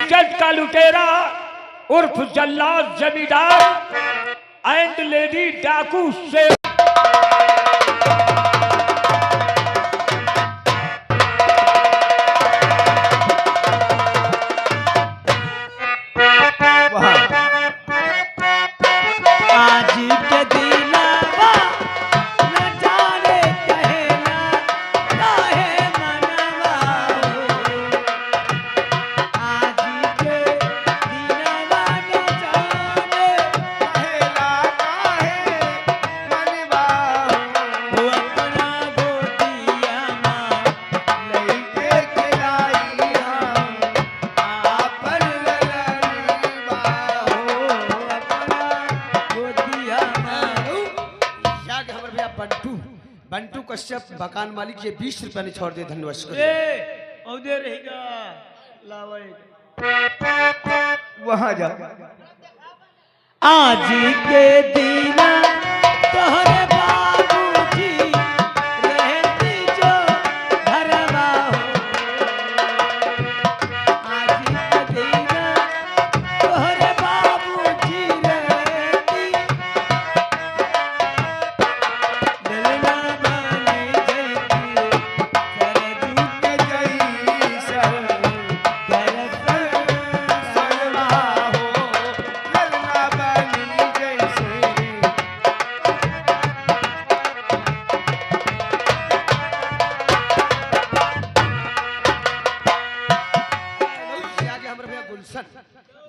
इज्जत का लुटेरा उर्फ जल्लाद जमींदार एंड लेडी डाकू से बंटू कश्यप मकान मालिक ये 20 रुपया ने छोड़ दे धन्यवाद रहेगा वहां जा आज के दिन तोहरे बाबूजी रहती जो घरवा हो आज के दिन तोहरे बाबूजी रहती दिलना माने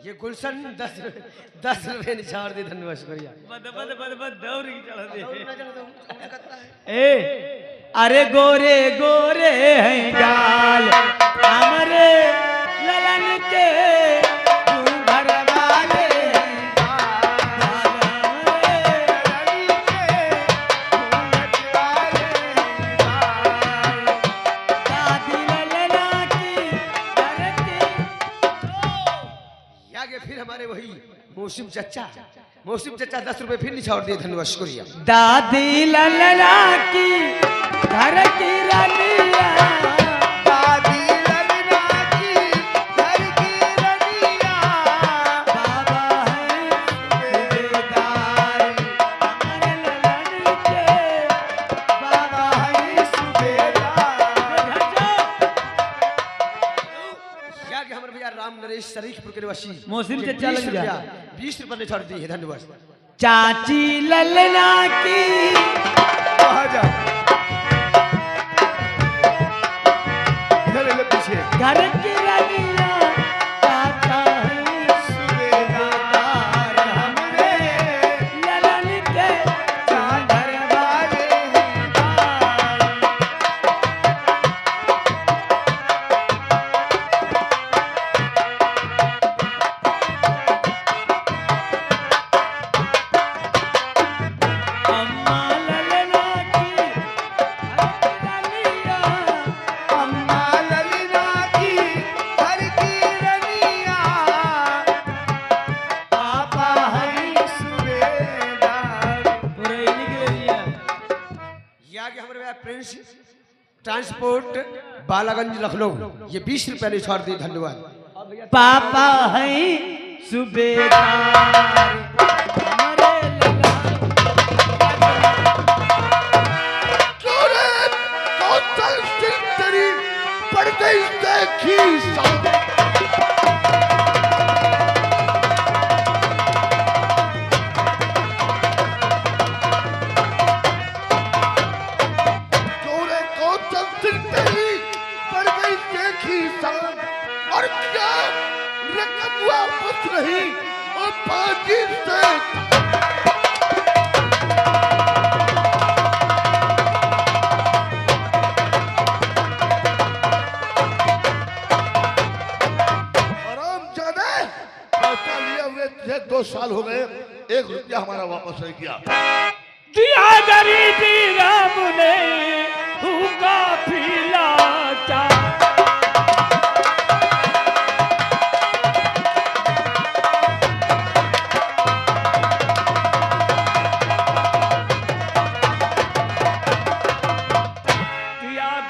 ये गुलशन 10 रुपए ने छोड़ दे धन्यवाद शुक्रिया अरे गोरे गोरे हैं गाल हमरे ललन के घर वाले फिर हमारे वही मौसम चचा 10 रुपए फिर निछाड़ दिए धन्यवाद शुक्रिया दादी ललना की घर की रनिया दादी ललना की घर की रनिया बाबा है सूबेदार हमारे ललन के बाबा है सूबेदार क्या कि हमारे भैया राम नरेश शरीफपुर के निवासी मौसम चचा लग जा 20 रुपए निछाड़ दिए धन्यवाद चाची ललना की कहाँ जा इधर ले पीछे घर की रनिया चाचा है सूबेदार हमरे ललन के घर वाले अम्मा ललना की अम्मा ललना की घर की रनिया पापा है सूबेदार पूरे निकलिया ये आगे हमारे भैया प्रिंस ट्रांसपोर्ट बालागंज लखनऊ ये 20 रुपए निछाड़ दिए धन्यवाद पापा है सूबेदार हमारे लगा पड़ गई देखी और क्या रकम वापस रही और बाकी से तुझे 2 साल हो गए 1 रुपया हमारा वापस नहीं किया दिया गरीबी राम ने भूखा पीला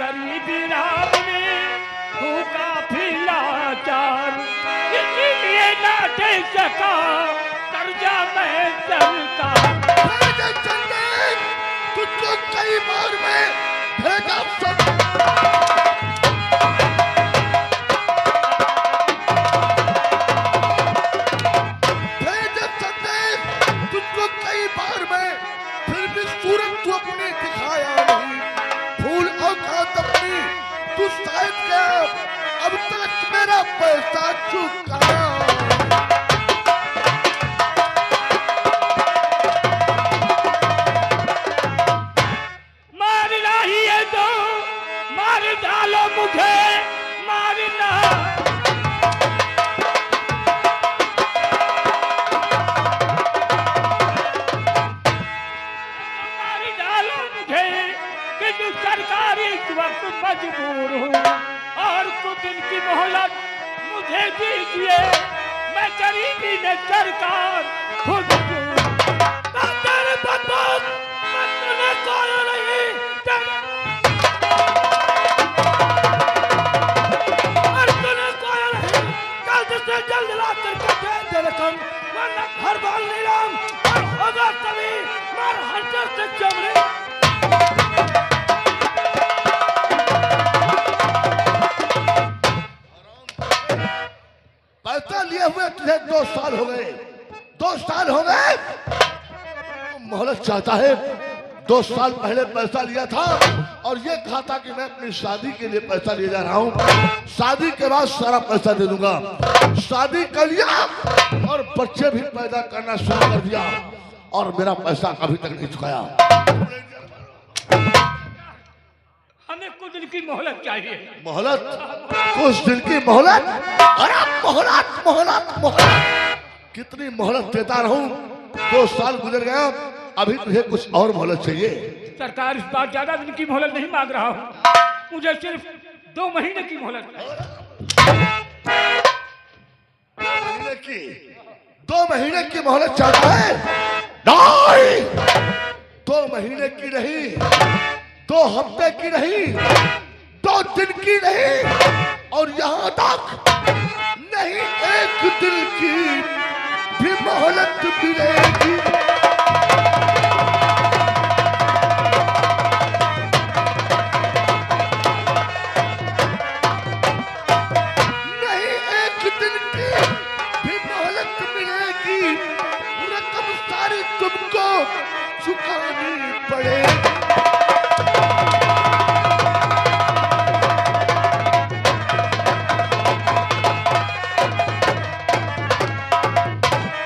गरीबी राम ने भूखा पीला चार पैसे का कर्जा मैं चलता। भेजे चंदे, तुझको कई बार मैं भेजा सब। भेजे चंदे, तुझको कई बार मैं, फिर भी सूरत तू अपनी दिखाया नहीं। फूल औकात अपनी तू शायद क्या अब तक मेरा पैसा चुकाया। मारना ही है तो मार डालो मुझे, मारना। मार डालो मुझे कि सरकारी इस वक्त मजबूर हूँ, और कुछ दिन की मोहलत मुझे दीजिए, मैं गरीबी में सरकार खुद दूँ। तेरे बदबूत मरने कोई नहीं, और तूने कोई नहीं, जल्द से जल्द ला करके दे दे रकम, वरना घर बाल नीलाम और होगा तभी मार हंटर से चमड़े। पैसा लिए हुए तुझे 2 साल हो गए, 2 साल हो गए। तू मोहलत चाहता है। 2 साल पहले पैसा लिया था और ये कहा था कि मैं अपनी शादी के लिए पैसा ले जा रहा हूँ, शादी के बाद सारा पैसा दे दूंगा। शादी कर लिया और बच्चे भी पैदा करना शुरू कर दिया और मेरा पैसा अभी तक नहीं चुकाया। हमें कुछ दिन की मोहलत चाहिए। मोहलत, कुछ दिन की मोहलत? अरे मोहलत मोहलत मोहलत, कितनी मोहलत देता रहूं? 2 साल गुजर गया, अभी तुझे कुछ और मोहलत चाहिए? सरकार इस बार ज्यादा दिन की मोहलत नहीं मांग रहा हूँ, मुझे सिर्फ 2 महीने की मोहलत है। 2 महीने की मोहलत चाहता है? नहीं, 2 महीने की नहीं, 2 हफ्ते की नहीं, 2 दिन की नहीं, और यहां तक नहीं 1 दिन की भी मोहलत मिलेगी। नहीं 1 दिन की भी मोहलत मिलेगी, रकम सारी तुमको चुकानी पड़ेगी।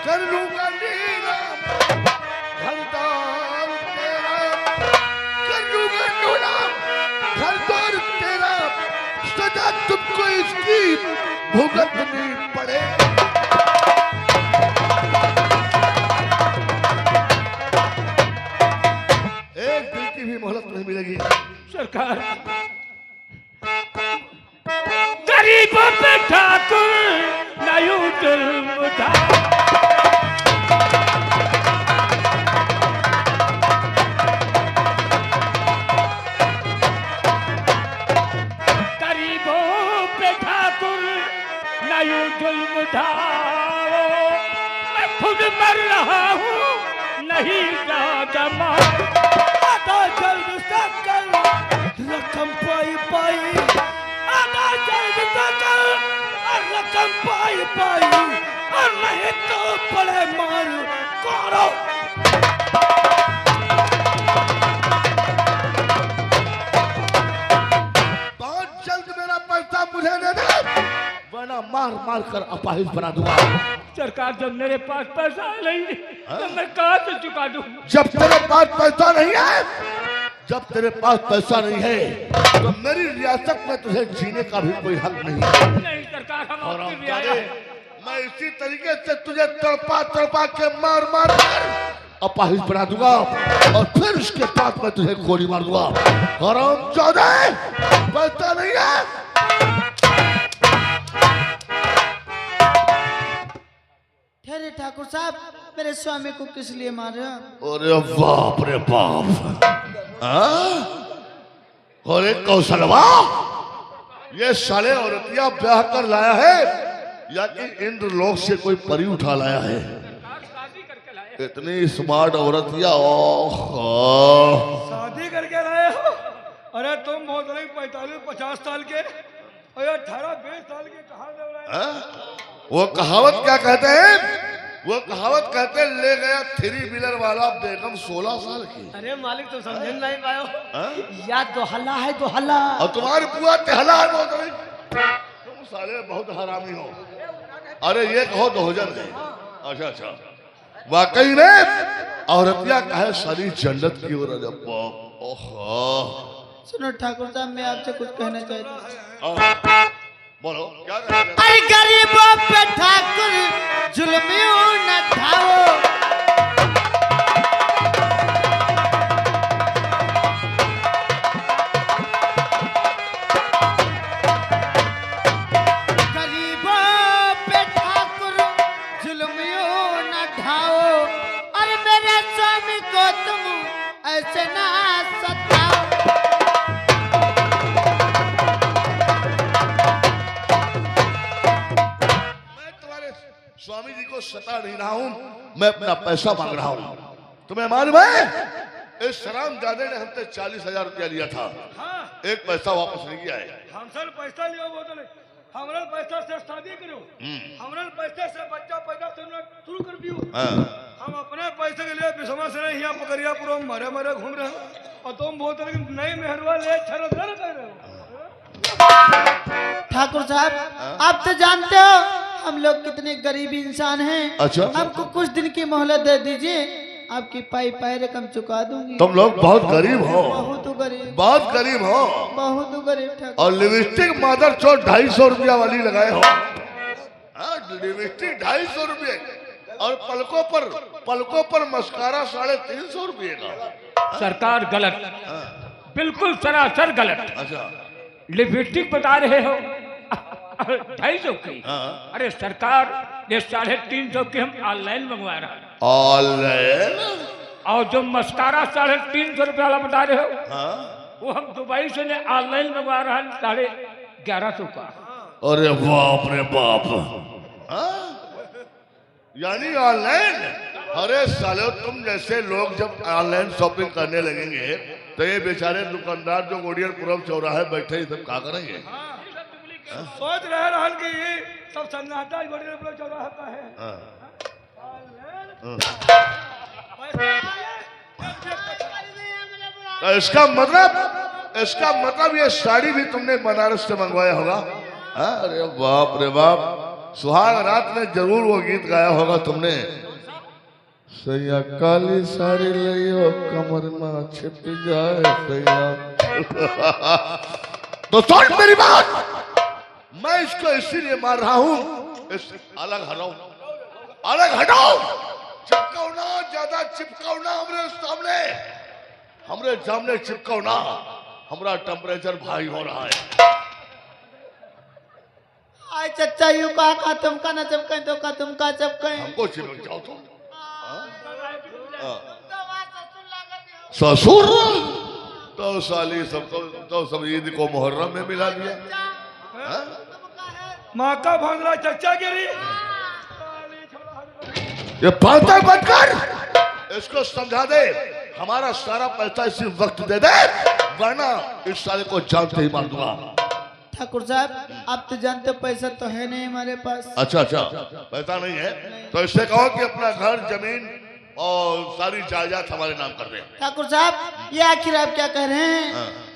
कर लूंगा नीलाम घरदार तेरा, कर लूंगा नीलाम घरदार तेरा, सजा तुमको इसकी भुगतनी पड़े। एक दिन की भी मोहलत नहीं मिलेगी। सरकार, गरीबों पे ठाकुर नयू जुल्म उठा। गरीबों पे ठाकुर नयू जुल्म उठाओ, मैं खुद मर रहा हूँ नहीं ज्यादा मार। आधा जल्द से कर रकम पाई पाई, आधा जल्द से कर और रकम पाई पाई, और नहीं तो पड़े मार करो। बहुत जल्द मेरा पैसा मुझे दे दे, वरना मार मार कर अपाहिज बना दूंगा। सरकार, जब मेरे पास पैसा नहीं तो मैं कहाँ से चुका दूँ? जब तेरे पास पैसा नहीं है, जब तेरे पास पैसा नहीं है, तो मेरी रियासत में तुझे जीने का भी कोई हक नहीं है। नहीं सरकार, हम और आपके लिए आए हैं। मैं इसी तरीके से तुझे तड़पा तड़पा के मार मार कर अपाहिज बना दूंगा, और फिर उसके बाद मैं तुझे गोली मार दूंगा। हरामजादे, पैसा नहीं है? ठहरे ठाकुर साहब, मेरे स्वामी को किस लिए मारा? अरे बाप रे बाप, अरे कौशलवा, ये साले औरतिया ब्याह कर लाया है या कि इंद्रलोक से कोई परी उठा लाया है? शादी करके लाए। इतनी स्मार्ट औरत या ओह शादी करके लाए हो? अरे तुम बहुत बड़े 45-50 साल के, अरे 18-20 साल के कहाँ ले रहे हो? वो कहावत क्या कहते हैं? वो कहावत कहते हैं, ले गया 3 व्हीलर वाला बेगम 16 साल की। अरे मालिक तो समझ नहीं पायो, हाँ? या दोहला है दोहला। और तुम्हारी बुआ तेहला है बहुत बड़ी। तुम साले बहुत हरामी हो। अरे ये कहो 2000 है। अच्छा अच्छा, वाकई में औरतिया कहे सारी जन्नत की ओर। ओहो सुनो ठाकुर साहब, मैं आपसे कुछ कहना चाहता हूँ। बोलो क्या कहना? अरे गरीबों पे ठाकुर जुल्मियों न ढाओ। गरीबों पे ठाकुर जुल्मियों न ढाओ। अरे मेरे स्वामी को तुम ऐसे ना सताओ। स्वामी जी को सता नहीं रहा हूँ, मैं अपना पैसा मांग रहा हूँ। तुम्हें मालूम है इस शराम जादे ने हमसे 40,000 रुपया लिया था। हाँ, एक पैसा वापस नहीं किया है। हमसे पैसा लियो बोतल, हमरा पैसा से शादी करो, हमरा पैसे से बच्चा पैदा करना शुरू कर दियो। हम अपने पैसे के लिए बिसमा से नहीं, यहाँ पकड़ियापुर मरे मरे घूम रहे हो और तुम बोतल नई मेहरवा ले छर कर रहे हो। ठाकुर साहब, आप तो जानते हो हम लोग कितने गरीब इंसान हैं। अच्छा। हमको कुछ दिन की मोहलत दे दीजिए, आपकी पाई रकम चुका दूंगी। तुम लोग बहुत गरीब हो, बहुत गरीब, बहुत गरीब हो। बहुत गरीब ठाकुर। और लिपस्टिक मादर चोर 250 रुपया वाली लगाए हो। लिपस्टिक 250 रुपये और पलकों पर मस्कारा 350 रुपये का। सरकार गलत, बिल्कुल सरासर गलत। अच्छा, लिपस्टिक बता रहे हो 250 की? अरे सरकार, ये 350 की हम ऑनलाइन मंगवा रहे हैं। ऑनलाइन? और जो मस्कारा 350 रुपया वाला बता रहे हो, वो हम दुबई से ऑनलाइन मंगवा रहे हैं 1150 का। अरे बाप रे बाप, यानी ऑनलाइन? अरे सालो, तुम जैसे लोग जब ऑनलाइन शॉपिंग करने लगेंगे तो ये बेचारे दुकानदार जो गोडियरपुरम चौराहे बैठे ही सब क्या करेंगे? सोच रहे रहन कि ये सब सन्नाटा गोडियरपुर चौराहा का है। तो इसका मतलब ये साड़ी भी तुमने बनारस से मंगवाया होगा? अरे बाप रे बाप, सुहाग रात में जरूर वो गीत गाया होगा तुमने। सैया काली साड़ी लियो कमर में छिप जाए सैया। तो सुन मेरी बात, मैं इसको इसीलिए मार रहा हूं, अलग हटाओ, चिपकाओ ना, ज्यादा चिपकाओ ना हमरे सामने चिपकाओ ना, हमारा टेम्परेचर भाई हो रहा है। आय चचा, यू का तुमका न चपके तो का तुमका चपके। हमको चिपक जाओ तुम। ससुर तो साली सब ईद को मुहर्रम में मिला दिया। माँ का भांगड़ा चच्चा गिरी। ये पागल मत कर, इसको समझा दे हमारा सारा पैसा इसी वक्त दे दे, वरना इस साले को जानते ही मार दूंगा। ठाकुर साहब, आप तो जानते हो पैसा तो है नहीं हमारे पास। अच्छा, पैसा नहीं है तो इससे कहो कि अपना घर जमीन और सारी जायदाद हमारे नाम कर दे। ठाकुर साहब, ये आखिर आप क्या कह रहे हैं?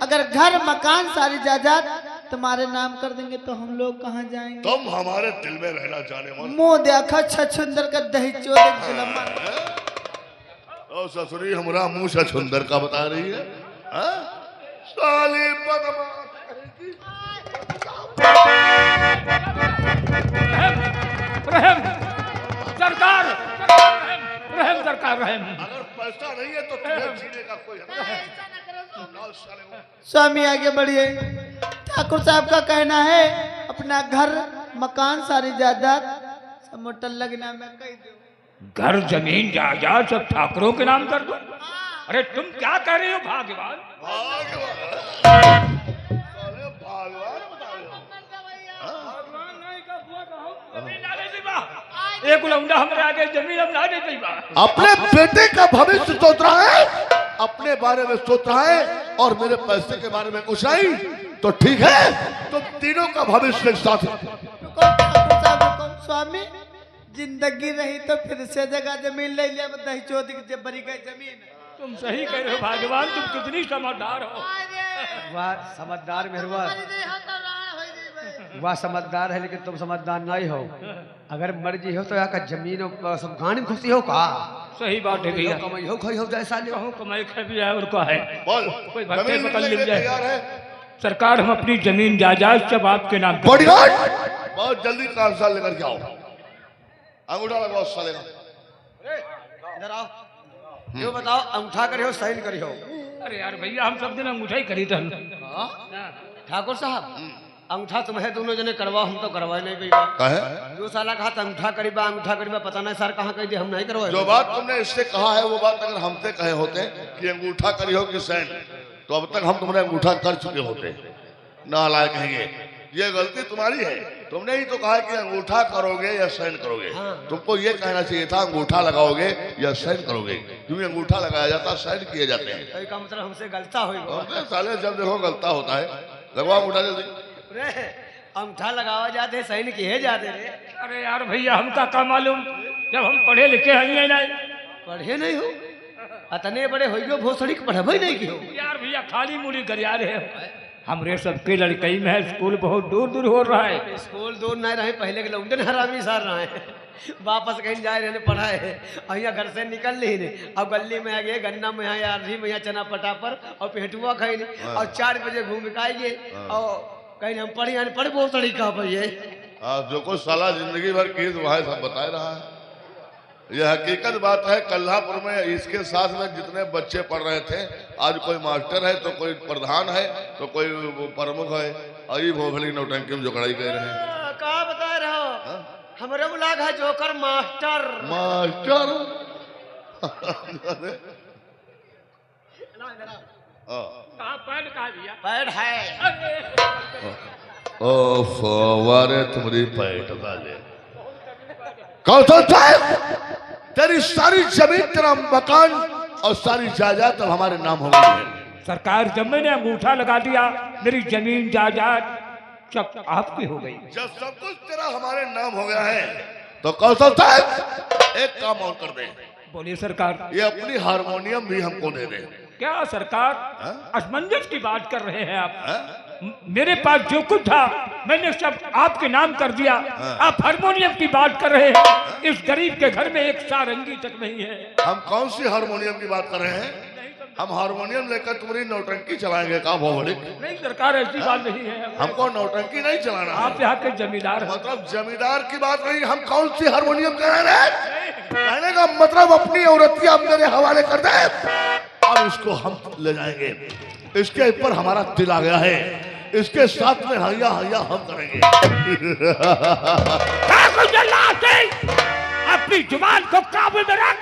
अगर घर मकान सारी जायदाद तुम्हारे नाम कर देंगे तो हम लोग कहाँ जाएंगे? तुम हमारे दिल में रहना चाहने वाले। मुंह देखा छछुंदर का दही चोदे जुलम। और ससुरी हमारा मुंह छछुंदर का बता रही है। साली बदमाश। रहम सरकार, रहम। अगर पैसा नहीं है तो तुम्हें जीने का कोई हक नहीं। स्वामी आगे बढ़िए। ठाकुर साहब का कहना है अपना घर मकान सारी जायदाद सब मुटल्लक नाम में कह दो। घर जमीन जायदाद सब ठाकुरों के नाम कर दो? अरे तुम क्या कह रहे हो भाग्यवान? भगवान नहीं का बुआ का एक लौंडा हमारे आगे जमीन हम ना दे पाइबा। अपने बेटे का भविष्य सोच रहा है, अपने बारे में सोच रहा है और मेरे पैसे के बारे में कुछ नहीं। तो ठीक है, तुम तीनों का भविष्य एक साथ है। रुको ठाकुर साहब रुको। स्वामी जिंदगी रही तो फिर से जगह जमीन ले लिया, दही चौधरी की बड़ी गई जमीन। तुम सही कह रहे हो भगवान, तुम कितनी समझदार हो। वाह समझदार मेहरवा, वाह समझदार है, लेकिन तुम समझदार नहीं हो। अगर मर्जी हो तो यहाँ का जमीन और सब गाने में खुशी हो का। सही बात है भैया। कमाई हो खाई हो जैसा ले कहो कमाई खा भी है और का है। बोल, कोई भक्ति जमीन पकड़ लेने लिया के जाए। तैयार है? सरकार हम अपनी जमीन जायदाद सब आपके नाम कर। बॉडीगार्ड, बहुत जल्दी कागजात लेकर के आओ। अंगूठा लगाओ साले का। इधर आओ, यो बताओ अंगूठा करियो साइन करियो। अरे यार भैया हम सब दिन अंगूठा ही खरीद ठाकुर साहब अंगूठा तुम्हें दोनों जने करवाओ, हम तो करवाए नहीं भैया। कहे दो साल कहा था अंगूठा करीबा पता नहीं सर कहाँ कही थी, हम नहीं करवाए। जो बात तुमने इससे कहा है वो बात अगर हमसे कहे होते कि अंगूठा करी हो कि सैन, तो अब तक हम तुम्हारे अंगूठा कर चुके होते। नालायक कहेंगे, ये गलती तुम्हारी है। तुमने ही तो कहा कि अंगूठा करोगे या साइन करोगे। तुमको ये कहना चाहिए था अंगूठा लगाओगे या साइन करोगे, क्योंकि अंगूठा लगाया जाता है, साइन किए जाते हैं। तो इसका मतलब हमसे गलता हुई। अबे साले जब देखो गलता होता है। लगवाओ अंगूठा जल्दी। अंगूठा लगावा जाते साइन किए जाते रे। अरे यार भैया हमका क्या मालूम, जब हम पढ़े लिखे हैं नहीं। पढ़े नहीं हो, अतने बड़े हो गए भोसड़ी के पढ़े नहीं क्यों। यार भैया खाली मूली गरिया रहे हो। हमरे सबके लड़कई में है, स्कूल बहुत दूर दूर हो रहा है। स्कूल दूर नहीं रहे, पहले के लौंडन हरामी सार रहे वापस कहीं जाए रहने पढ़ाए अहिया घर से निकल ली ने। अब गली में आ गए, गन्ना में यहाँ आधी में यहाँ चना पटा पर और पेटुआ खाई नहीं, और 4 बजे घूम के आइए और कहीं हम पढ़ी यानी पढ़ बहुत तरीका पर ये। जो कुछ साला जिंदगी भर की वह सब बता रहा है। यह हकीकत बात है। कल्हापुर में इसके साथ में जितने बच्चे पढ़ रहे थे, आज कोई मास्टर है तो कोई प्रधान है तो कोई प्रमुख है। अभी भोभली नौटंकी में जो कड़ाई कर रहे हैं। कहा बता रहे हो, हमारे मुलाक है जोकर मास्टर। मास्टर पैड कहा दिया? पैड है। वारे तुम्हारी पैट डाले। कौशल साहब, तेरी सारी जमीन, तेरा मकान और सारी जायदाद अब हमारे नाम हो गई है। सरकार जब मैंने अंगूठा लगा दिया, मेरी जमीन जायदाद सब आपकी हो गई। जब सब कुछ तेरा हमारे नाम हो गया है तो कौशल साहब एक काम और कर दे। बोलिए सरकार। ये अपनी हारमोनियम भी हमको दे दे। क्या सरकार असमंजस की बात कर रहे हैं आप? मेरे पास जो कुछ था मैंने सब आपके नाम कर दिया। आप हारमोनियम की बात कर रहे हैं? इस गरीब के घर में एक सारंगी तक नहीं है। हम कौन सी हारमोनियम की बात कर रहे हैं? हम हारमोनियम लेकर तुम्हारी नौटंकी चलाएंगे का भोवड़ी? नहीं सरकार, ऐसी बात नहीं है। हमको नौटंकी नहीं चलाना। आप यहाँ के जमींदार हैं। मतलब जमींदार की बात नहीं। हम कौन सी हारमोनियम कर रहे हैं? कहने का मतलब अपनी औरतिया मेरे हवाले कर दे और इसको हम ले जाएंगे। इसके ऊपर हमारा दिल आ गया है, इसके साथ में हैया हैया हम करेंगे। अपनी जुबान को काबू में रख,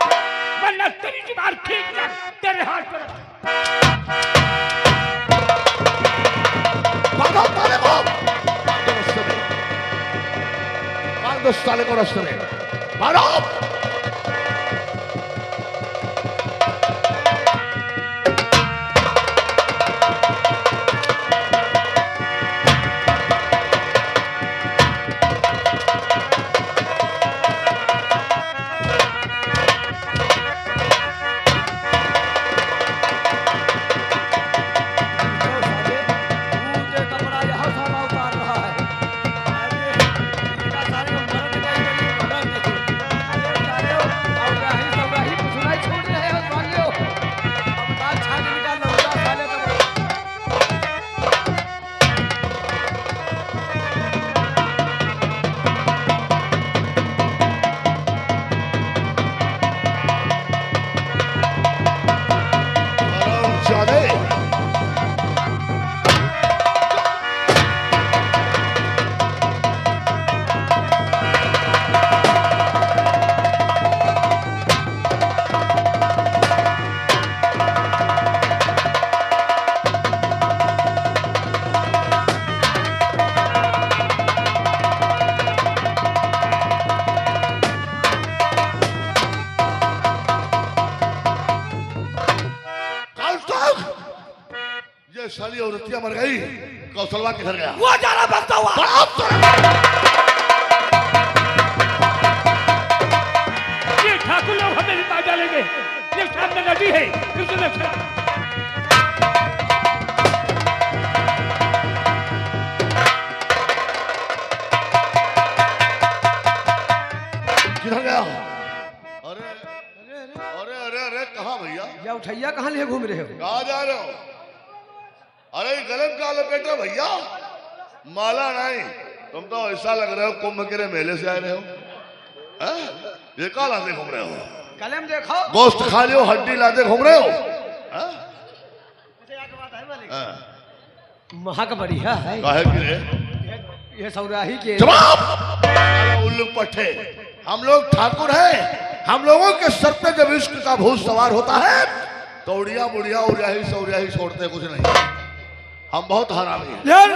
वरना तेरी जुबान खींच कर तेरे हाथ पर रख। साले को रस्ते में मारो। साली औरतिया मर गई, कौशलवा किधर गया? वो जा रहा भागता हुआ। ये ठाकुर लोग हमें जिता डालेंगे। ये सामने नदी है, इसमें खड़ा। किधर गया? अरे अरे अरे अरे कहाँ भैया? या उठैया कहाँ लिए घूम रहे हो? कहाँ जा रहे हो? अरे गलत का लपेटा भैया, माला नहीं। तुम तो ऐसा लग रहे हो कुंभ के मेले से आए रहे हो। हैं? ये क्या लाते घूम रहे हो? कलम देखो। गोश्त खा लियो, हड्डी लाते घूम रहे हो? हैं? हैं? महक बढ़िया है। काहे की रे? ये सौराही के जवाब! साला उल्लू पट्टे, हम लोग ठाकुर हैं। हम लोगों के सर पे जब इश्क का भूत सवार होता है तो उड़िया बुढ़िया उड़िया छोड़ते कुछ नहीं। हम बहुत हरामी हैं। यार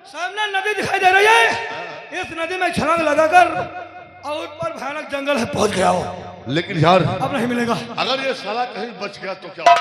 सामने नदी दिखाई दे रही है, इस नदी में छलांग लगाकर और ऊपर भयानक जंगल है पहुंच गया हो, लेकिन यार अब नहीं मिलेगा। अगर ये साला कहीं बच गया तो क्या?